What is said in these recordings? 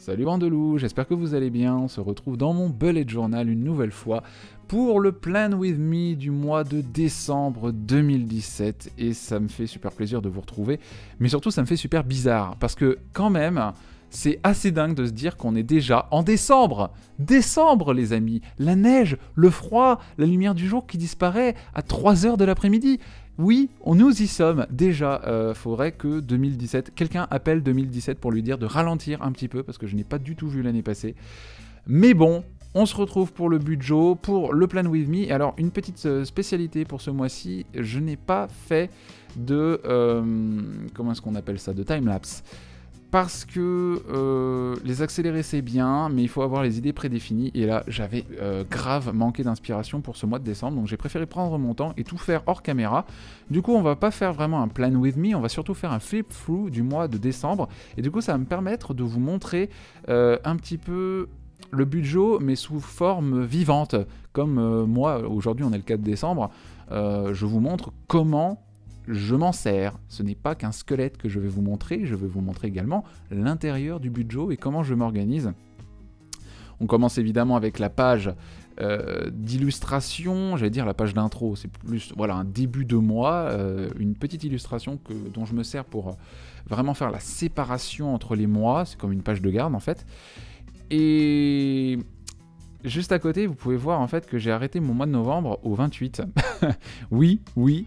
Salut Bandelou, j'espère que vous allez bien. On se retrouve dans mon bullet journal une nouvelle fois pour le Plan With Me du mois de décembre 2017 et ça me fait super plaisir de vous retrouver, mais surtout ça me fait super bizarre parce que quand même c'est assez dingue de se dire qu'on est déjà en décembre. Décembre les amis, la neige, le froid, la lumière du jour qui disparaît à 3h de l'après-midi. Oui, nous y sommes. Déjà, faudrait que 2017, quelqu'un appelle 2017 pour lui dire de ralentir un petit peu, parce que je n'ai pas du tout vu l'année passée. Mais bon, on se retrouve pour le budget, pour le Plan With Me. Et alors, une petite spécialité pour ce mois-ci, je n'ai pas fait de... comment est-ce qu'on appelle ça? De timelapse. Parce que les accélérés c'est bien, mais il faut avoir les idées prédéfinies. Et là, j'avais grave manqué d'inspiration pour ce mois de décembre, donc j'ai préféré prendre mon temps et tout faire hors caméra. Du coup, on va pas faire vraiment un plan with me, on va surtout faire un flip-through du mois de décembre. Et du coup, ça va me permettre de vous montrer un petit peu le budget, mais sous forme vivante. Comme moi, aujourd'hui, on est le 4 décembre, je vous montre comment... je m'en sers. Ce n'est pas qu'un squelette que je vais vous montrer, je vais vous montrer également l'intérieur du budget et comment je m'organise. On commence évidemment avec la page d'illustration, j'allais dire la page d'intro, c'est plus voilà, un début de mois, une petite illustration dont je me sers pour vraiment faire la séparation entre les mois, c'est comme une page de garde en fait. Et... juste à côté, vous pouvez voir en fait que j'ai arrêté mon mois de novembre au 28. oui,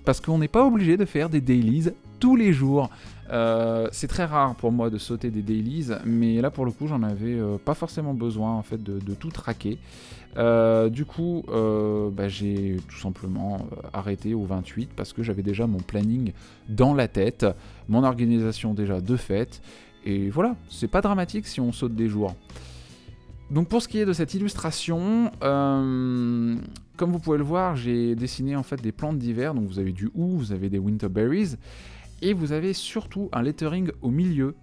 parce qu'on n'est pas obligé de faire des dailies tous les jours. C'est très rare pour moi de sauter des dailies, mais là pour le coup j'en avais pas forcément besoin en fait de tout traquer. Du coup, j'ai tout simplement arrêté au 28 parce que j'avais déjà mon planning dans la tête, mon organisation déjà de fait, et voilà, c'est pas dramatique si on saute des jours. Donc pour ce qui est de cette illustration, comme vous pouvez le voir, j'ai dessiné en fait des plantes d'hiver. Donc vous avez du hou, vous avez des winterberries, et vous avez surtout un lettering au milieu.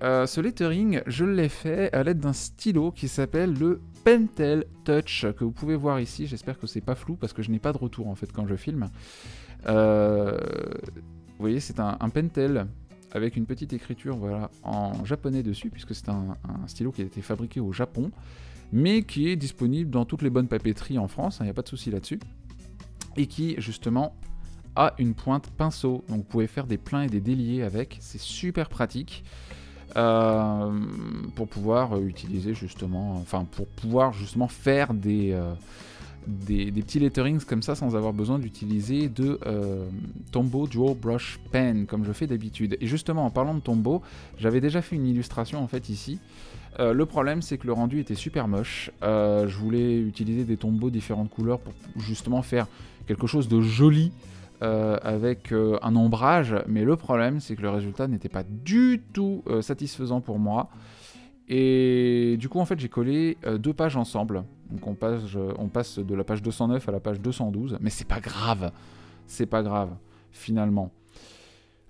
Ce lettering, je l'ai fait à l'aide d'un stylo qui s'appelle le Pentel Touch, que vous pouvez voir ici. J'espère que c'est pas flou parce que je n'ai pas de retour en fait quand je filme. Vous voyez, c'est un Pentel avec une petite écriture voilà, en japonais dessus, puisque c'est un stylo qui a été fabriqué au Japon, mais qui est disponible dans toutes les bonnes papeteries en France, il n'y a pas de souci là-dessus, et qui, justement, a une pointe pinceau, donc vous pouvez faire des pleins et des déliés avec, c'est super pratique, pour pouvoir utiliser justement, enfin, pour pouvoir justement faire des petits letterings comme ça sans avoir besoin d'utiliser de Tombow Draw Brush Pen comme je fais d'habitude. Et justement en parlant de Tombow, j'avais déjà fait une illustration en fait ici. Le problème c'est que le rendu était super moche. Je voulais utiliser des Tombow différentes couleurs pour justement faire quelque chose de joli avec un ombrage, mais le problème c'est que le résultat n'était pas du tout satisfaisant pour moi. Et du coup en fait j'ai collé deux pages ensemble, donc on passe de la page 209 à la page 212, mais c'est pas grave finalement.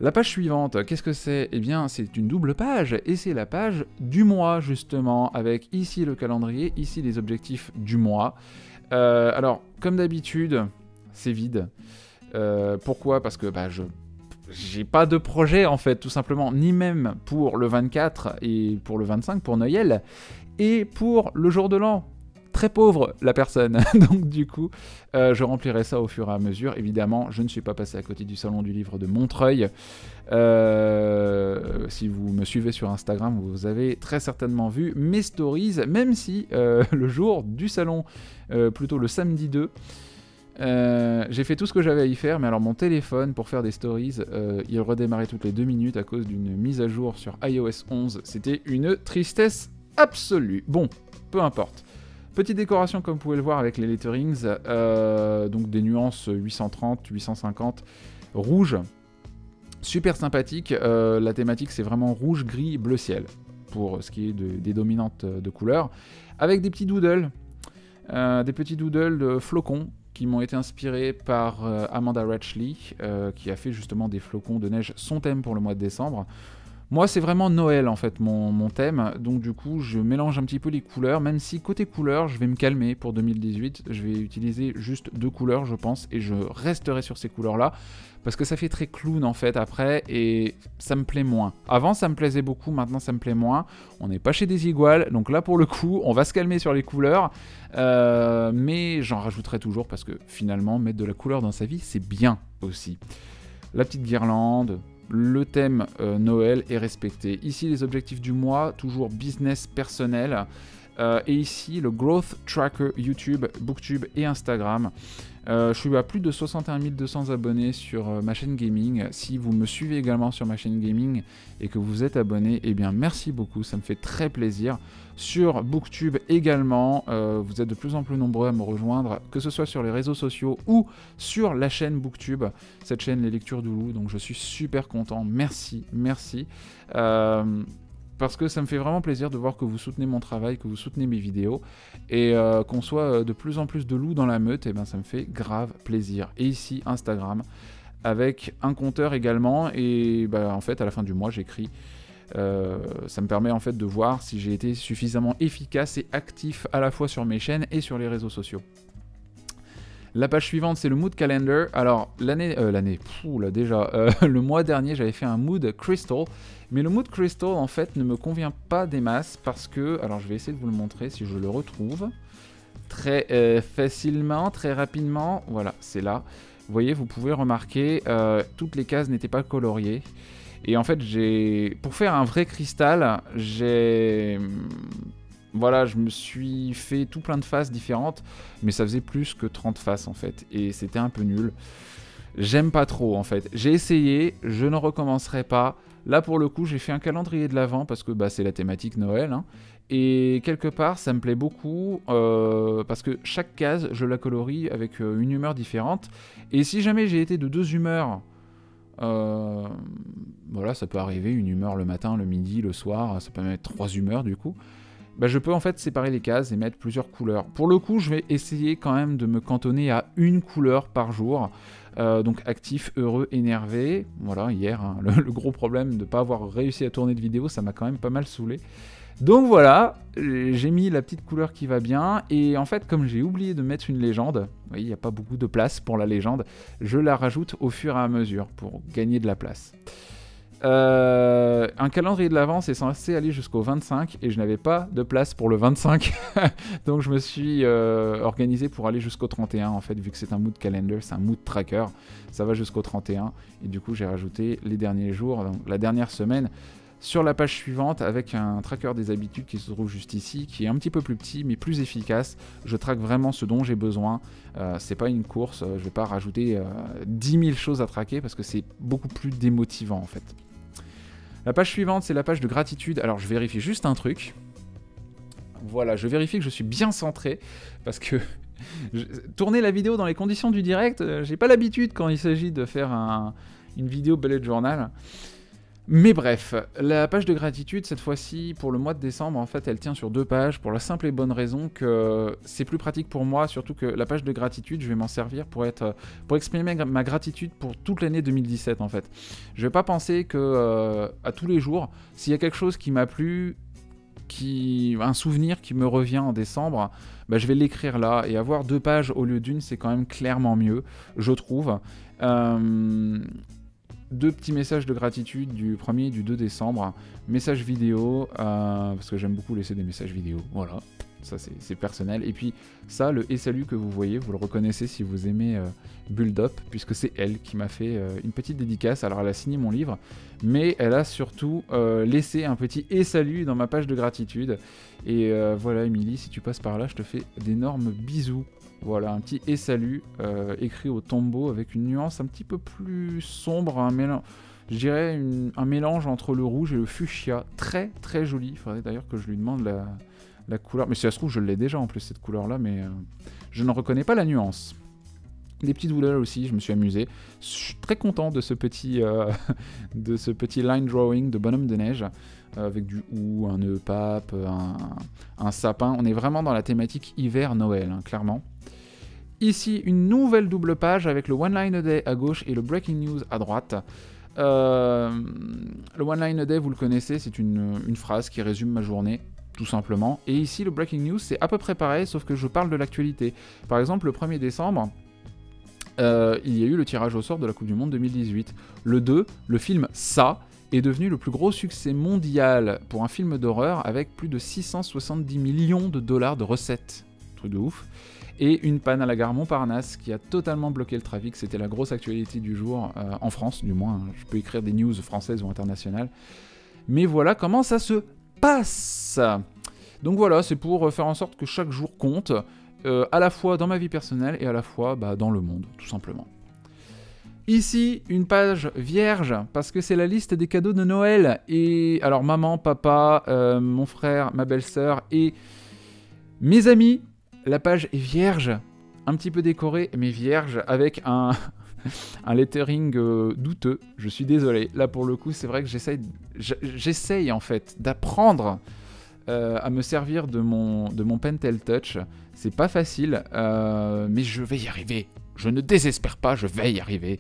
La page suivante, qu'est-ce que c'est? Eh bien c'est une double page, et c'est la page du mois justement, avec ici le calendrier, ici les objectifs du mois. Alors comme d'habitude, c'est vide. Pourquoi? Parce que j'ai pas de projet en fait, tout simplement, ni même pour le 24 et pour le 25, pour Noël, et pour le jour de l'an. Très pauvre la personne, donc du coup, je remplirai ça au fur et à mesure. Évidemment, je ne suis pas passé à côté du salon du livre de Montreuil. Si vous me suivez sur Instagram, vous avez très certainement vu mes stories, même si le jour du salon, plutôt le samedi 2, j'ai fait tout ce que j'avais à y faire, mais alors mon téléphone pour faire des stories, il redémarrait toutes les 2 minutes à cause d'une mise à jour sur iOS 11. C'était une tristesse absolue. Bon, peu importe. Petite décoration comme vous pouvez le voir avec les letterings, donc des nuances 830, 850, rouge. Super sympathique, la thématique c'est vraiment rouge, gris, bleu ciel, pour ce qui est des dominantes de couleurs, avec des petits doodles, de flocons, qui m'ont été inspirés par Amanda Ratchley, qui a fait justement des flocons de neige son thème pour le mois de décembre. Moi, c'est vraiment Noël en fait mon thème, donc du coup je mélange un petit peu les couleurs, même si côté couleurs je vais me calmer pour 2018, je vais utiliser juste 2 couleurs je pense, et je resterai sur ces couleurs là, parce que ça fait très clown en fait après, et ça me plaît moins. Avant ça me plaisait beaucoup, maintenant ça me plaît moins, on n'est pas chez Desigual, donc là pour le coup on va se calmer sur les couleurs, mais j'en rajouterai toujours parce que finalement mettre de la couleur dans sa vie c'est bien aussi. La petite guirlande, le thème Noël est respecté. Ici, les objectifs du mois, toujours business personnel. Et ici, le Growth Tracker YouTube, Booktube et Instagram. Je suis à plus de 61 200 abonnés sur ma chaîne gaming. Si vous me suivez également sur ma chaîne gaming et que vous êtes abonné, eh bien merci beaucoup, ça me fait très plaisir. Sur Booktube également, vous êtes de plus en plus nombreux à me rejoindre, que ce soit sur les réseaux sociaux ou sur la chaîne Booktube, cette chaîne Les Lectures du Loup, donc je suis super content, merci, merci. Parce que ça me fait vraiment plaisir de voir que vous soutenez mon travail, que vous soutenez mes vidéos, et qu'on soit de plus en plus de loups dans la meute, et ben ça me fait grave plaisir. Et ici, Instagram, avec un compteur également, et ben, en fait, à la fin du mois, j'écris. Ça me permet en fait de voir si j'ai été suffisamment efficace et actif à la fois sur mes chaînes et sur les réseaux sociaux. La page suivante, c'est le Mood Calendar. Alors, le mois dernier, j'avais fait un Mood Crystal. Mais le Mood Crystal, en fait, ne me convient pas des masses parce que... Alors, je vais essayer de vous le montrer si je le retrouve. Très facilement, très rapidement. Voilà, c'est là. Vous voyez, vous pouvez remarquer, toutes les cases n'étaient pas coloriées. Et en fait, pour faire un vrai cristal, voilà, je me suis fait tout plein de faces différentes, mais ça faisait plus que 30 faces en fait, et c'était un peu nul. J'aime pas trop en fait. J'ai essayé, je ne recommencerai pas. Là pour le coup, j'ai fait un calendrier de l'Avent parce que bah, c'est la thématique Noël, hein. Et quelque part, ça me plaît beaucoup parce que chaque case, je la colorie avec une humeur différente. Et si jamais j'ai été de 2 humeurs, voilà, ça peut arriver, une humeur le matin, le midi, le soir, ça peut même être 3 humeurs du coup. Bah, je peux en fait séparer les cases et mettre plusieurs couleurs. Pour le coup, je vais essayer quand même de me cantonner à une couleur par jour. Donc actif, heureux, énervé. Voilà, hier, hein, le gros problème de ne pas avoir réussi à tourner de vidéo, ça m'a quand même pas mal saoulé. Donc voilà, j'ai mis la petite couleur qui va bien. Et en fait, comme j'ai oublié de mettre une légende, vous voyez, il n'y a pas beaucoup de place pour la légende, je la rajoute au fur et à mesure pour gagner de la place. Un calendrier de l'Avent, c'est censé aller jusqu'au 25 et je n'avais pas de place pour le 25. Donc je me suis organisé pour aller jusqu'au 31 en fait, vu que c'est un mood calendar, c'est un mood tracker, ça va jusqu'au 31 et du coup j'ai rajouté les derniers jours, donc la dernière semaine sur la page suivante avec un tracker des habitudes qui se trouve juste ici, qui est un petit peu plus petit mais plus efficace. Je traque vraiment ce dont j'ai besoin, c'est pas une course, je vais pas rajouter 10 000 choses à traquer parce que c'est beaucoup plus démotivant en fait. La page suivante, c'est la page de gratitude. Alors, je vérifie juste un truc. Voilà, je vérifie que je suis bien centré, parce que tourner la vidéo dans les conditions du direct, j'ai pas l'habitude quand il s'agit de faire une vidéo bullet journal. Mais bref, la page de gratitude, cette fois-ci, pour le mois de décembre, en fait, elle tient sur 2 pages, pour la simple et bonne raison que c'est plus pratique pour moi, surtout que la page de gratitude, je vais m'en servir pour exprimer ma gratitude pour toute l'année 2017, en fait. Je vais pas penser que à tous les jours, s'il y a quelque chose qui m'a plu, un souvenir qui me revient en décembre, bah, je vais l'écrire là, et avoir 2 pages au lieu d'une, c'est quand même clairement mieux, je trouve. 2 petits messages de gratitude du 1er et du 2 décembre. Message vidéo, parce que j'aime beaucoup laisser des messages vidéo. Voilà, ça c'est personnel. Et puis ça, le et salut que vous voyez, vous le reconnaissez si vous aimez Build Up, puisque c'est elle qui m'a fait une petite dédicace. Alors elle a signé mon livre, mais elle a surtout laissé un petit et salut dans ma page de gratitude. Et voilà, Émilie, si tu passes par là, je te fais d'énormes bisous. Voilà, un petit et salut écrit au tombeau avec une nuance un petit peu plus sombre, je dirais un mélange entre le rouge et le fuchsia, très très joli. Il faudrait d'ailleurs que je lui demande la couleur, mais si ça se trouve je l'ai déjà en plus cette couleur là, mais je n'en reconnais pas la nuance. Des petites douleurs aussi, je me suis amusé. Je suis très content de ce petit line drawing de bonhomme de neige avec du hou, un nœud pape, un sapin. On est vraiment dans la thématique hiver-Noël, hein, clairement. Ici, une nouvelle double page avec le One Line a Day à gauche et le Breaking News à droite. Le One Line a Day, vous le connaissez, c'est une phrase qui résume ma journée, tout simplement. Et ici, le Breaking News, c'est à peu près pareil, sauf que je parle de l'actualité. Par exemple, le 1er décembre, il y a eu le tirage au sort de la Coupe du Monde 2018. Le 2, le film Ça est devenu le plus gros succès mondial pour un film d'horreur avec plus de 670 millions de dollars de recettes. Truc de ouf. Et une panne à la gare Montparnasse qui a totalement bloqué le trafic. C'était la grosse actualité du jour, en France du moins. Je peux écrire des news françaises ou internationales. Mais voilà comment ça se passe. Donc voilà, c'est pour faire en sorte que chaque jour compte, à la fois dans ma vie personnelle et à la fois dans le monde, tout simplement. Ici, une page vierge, parce que c'est la liste des cadeaux de Noël. Et alors maman, papa, mon frère, ma belle-sœur et mes amis, la page est vierge, un petit peu décorée, mais vierge, avec un lettering douteux. Je suis désolé. Là, pour le coup, c'est vrai que j'essaye en fait d'apprendre à me servir de mon Pentel Touch. C'est pas facile, mais je vais y arriver. Je ne désespère pas, je vais y arriver.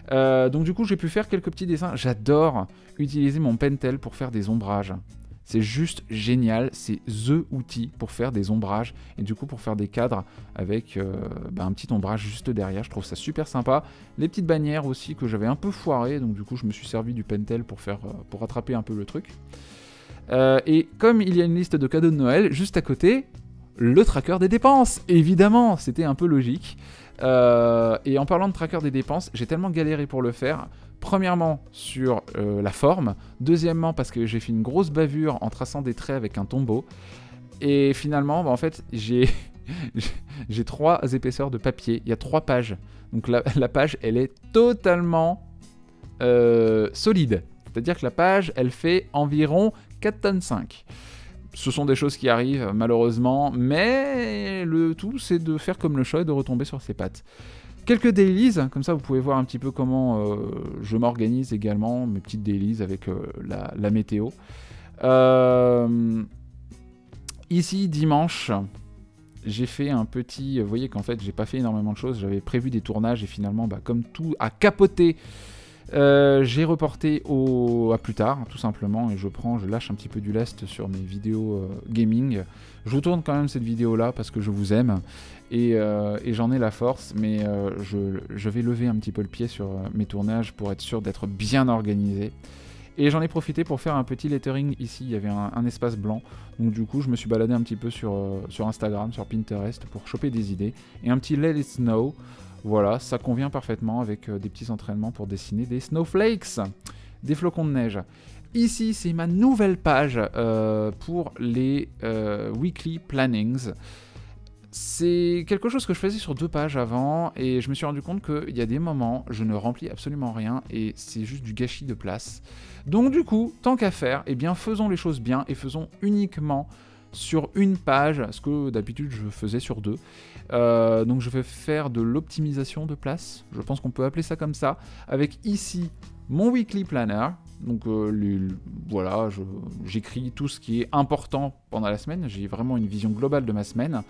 Donc du coup, j'ai pu faire quelques petits dessins. J'adore utiliser mon Pentel pour faire des ombrages. C'est juste génial, c'est THE outil pour faire des ombrages et du coup pour faire des cadres avec un petit ombrage juste derrière. Je trouve ça super sympa. Les petites bannières aussi que j'avais un peu foirées, donc du coup je me suis servi du Pentel pour rattraper un peu le truc. Et comme il y a une liste de cadeaux de Noël, juste à côté, le tracker des dépenses. Évidemment, c'était un peu logique. Et en parlant de tracker des dépenses, j'ai tellement galéré pour le faire. Premièrement, sur la forme. Deuxièmement, parce que j'ai fait une grosse bavure en traçant des traits avec un tombeau. Et finalement, en fait, j'ai 3 épaisseurs de papier. Il y a 3 pages. Donc la page, elle est totalement solide. C'est-à-dire que la page, elle fait environ 4,5 tonnes. Ce sont des choses qui arrivent, malheureusement. Mais le tout, c'est de faire comme le chat et de retomber sur ses pattes. Quelques dailies, comme ça vous pouvez voir un petit peu comment je m'organise également, mes petites dailies avec la météo. Ici, dimanche, j'ai fait un petit... Vous voyez qu'en fait, j'ai pas fait énormément de choses, j'avais prévu des tournages et finalement, comme tout a capoté, j'ai reporté à plus tard, tout simplement, et je lâche un petit peu du lest sur mes vidéos gaming. Je vous tourne quand même cette vidéo-là parce que je vous aime. Et j'en ai la force, mais je vais lever un petit peu le pied sur mes tournages pour être sûr d'être bien organisé. Et j'en ai profité pour faire un petit lettering ici, il y avait un espace blanc. Donc du coup, je me suis baladé un petit peu sur Instagram, sur Pinterest pour choper des idées. Et un petit Let It Snow, voilà, ça convient parfaitement avec des petits entraînements pour dessiner des snowflakes, des flocons de neige. Ici, c'est ma nouvelle page pour les weekly plannings. C'est quelque chose que je faisais sur 2 pages avant et je me suis rendu compte qu'il y a des moments, je ne remplis absolument rien et c'est juste du gâchis de place. Donc du coup, tant qu'à faire, eh bien faisons les choses bien et faisons uniquement sur une page, ce que d'habitude je faisais sur 2. Donc je vais faire de l'optimisation de place, je pense qu'on peut appeler ça comme ça, avec ici mon weekly planner. Donc voilà, j'écris tout ce qui est important pendant la semaine, j'ai vraiment une vision globale de ma semaine.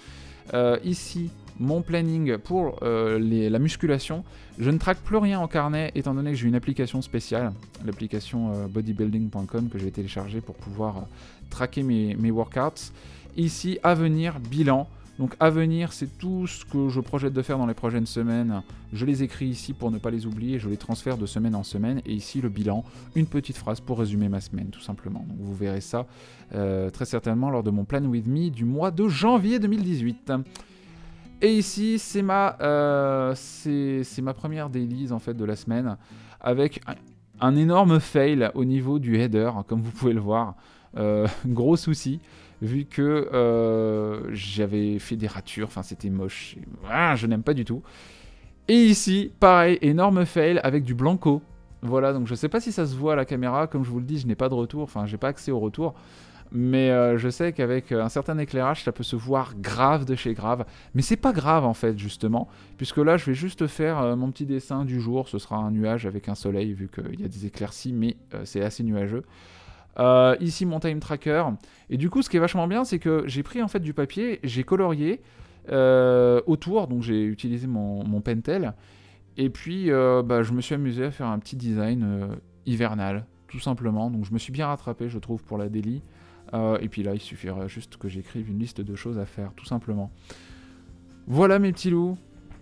Ici, mon planning pour la musculation. Je ne traque plus rien en carnet étant donné que j'ai une application spéciale, l'application bodybuilding.com que j'ai téléchargée pour pouvoir traquer mes workouts. Ici, à venir, bilan. Donc à venir, c'est tout ce que je projette de faire dans les prochaines semaines. Je les écris ici pour ne pas les oublier, je les transfère de semaine en semaine. Et ici, le bilan, une petite phrase pour résumer ma semaine, tout simplement. Donc vous verrez ça très certainement lors de mon Plan With Me du mois de janvier 2018. Et ici, c'est ma première dailies en fait, de la semaine, avec un énorme fail au niveau du header, comme vous pouvez le voir. Gros souci. Vu que j'avais fait des ratures, enfin c'était moche, je n'aime pas du tout. Et ici, pareil, énorme fail avec du blanco. Voilà, donc je sais pas si ça se voit à la caméra, comme je vous le dis, je n'ai pas de retour, enfin j'ai pas accès au retour. Mais je sais qu'avec un certain éclairage, ça peut se voir grave de chez grave. Mais c'est pas grave en fait, justement, puisque là je vais juste faire mon petit dessin du jour, ce sera un nuage avec un soleil, vu qu'il y a des éclaircies, mais c'est assez nuageux. Ici mon time tracker, et du coup ce qui est vachement bien c'est que j'ai pris en fait du papier, j'ai colorié autour, donc j'ai utilisé mon Pentel Et puis, je me suis amusé à faire un petit design hivernal, tout simplement. Donc je me suis bien rattrapé, je trouve, pour la daily. Et puis là, il suffira juste que j'écrive une liste de choses à faire, tout simplement. Voilà mes petits loups,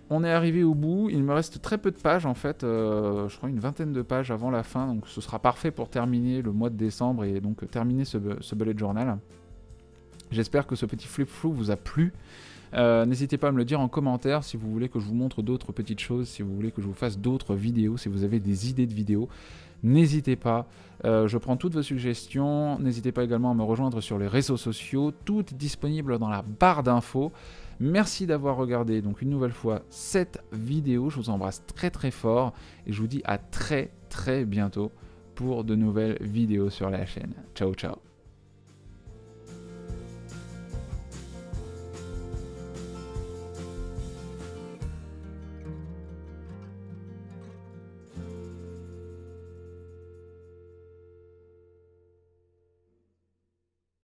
on est arrivé au bout. Il me reste très peu de pages, en fait. Je crois une vingtaine de pages avant la fin. Donc ce sera parfait pour terminer le mois de décembre et donc terminer ce bullet journal. J'espère que ce petit flip-flou vous a plu. N'hésitez pas à me le dire en commentaire si vous voulez que je vous montre d'autres petites choses, si vous voulez que je vous fasse d'autres vidéos, si vous avez des idées de vidéos. N'hésitez pas, je prends toutes vos suggestions. N'hésitez pas également à me rejoindre sur les réseaux sociaux. Tout est disponible dans la barre d'infos. Merci d'avoir regardé donc une nouvelle fois cette vidéo. Je vous embrasse très très fort et je vous dis à très très bientôt pour de nouvelles vidéos sur la chaîne. Ciao ciao.